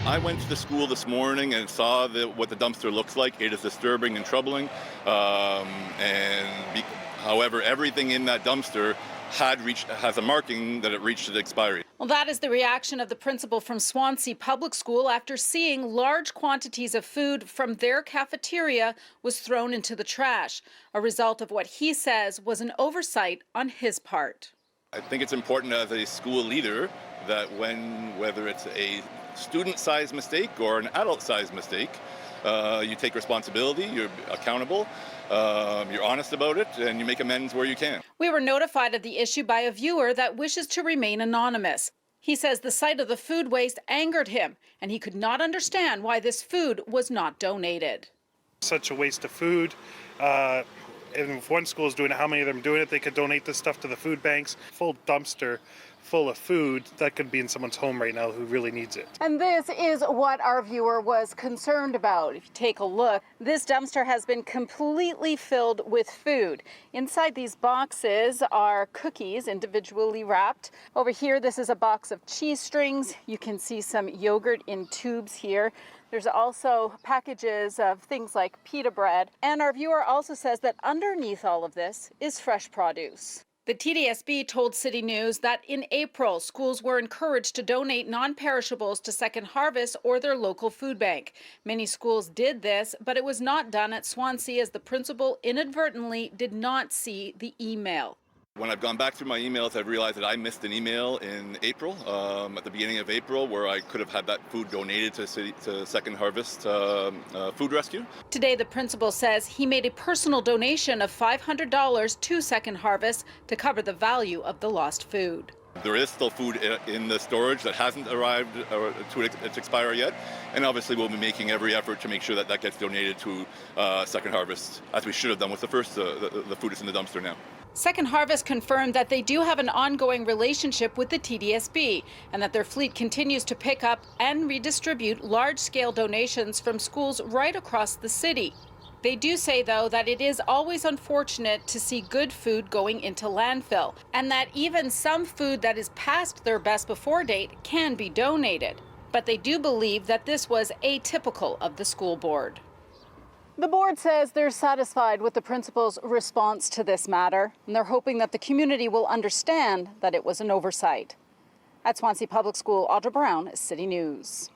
I went to the school this morning and saw what the dumpster looks like. It is disturbing and troubling. However, everything in that dumpster has a marking that it reached its expiry. Well, that is the reaction of the principal from Swansea Public School after seeing large quantities of food from their cafeteria was thrown into the trash, a result of what he says was an oversight on his part. I think it's important as a school leader that whether it's a student-sized mistake or an adult-sized mistake, you take responsibility, you're accountable, you're honest about it, and you make amends where you can. We were notified of the issue by a viewer that wishes to remain anonymous. He says the sight of the food waste angered him, and he could not understand why this food was not donated. Such a waste of food. And if one school is doing it, how many of them are doing it? They could donate this stuff to the food banks. Full dumpster full of food that could be in someone's home right now who really needs it. And this is what our viewer was concerned about. If you take a look, this dumpster has been completely filled with food. Inside these boxes are cookies individually wrapped. Over here, this is a box of cheese strings. You can see some yogurt in tubes here. There's also packages of things like pita bread. And our viewer also says that underneath all of this is fresh produce. The TDSB told City News that in April, schools were encouraged to donate non-perishables to Second Harvest or their local food bank. Many schools did this, but it was not done at Swansea as the principal inadvertently did not see the email. When I've gone back through my emails, I've realized that I missed an email in April, at the beginning of April, where I could have had that food donated to Second Harvest Food Rescue. Today, the principal says he made a personal donation of $500 to Second Harvest to cover the value of the lost food. There is still food in the storage that hasn't arrived to its expiry yet, and obviously we'll be making every effort to make sure that that gets donated to Second Harvest, as we should have done with the first the food that's in the dumpster now. Second Harvest confirmed that they do have an ongoing relationship with the TDSB and that their fleet continues to pick up and redistribute large-scale donations from schools right across the city. They do say, though, that it is always unfortunate to see good food going into landfill and that even some food that is past their best before date can be donated. But they do believe that this was atypical of the school board. The board says they're satisfied with the principal's response to this matter, and they're hoping that the community will understand that it was an oversight. At Swansea Public School, Audra Brown, City News.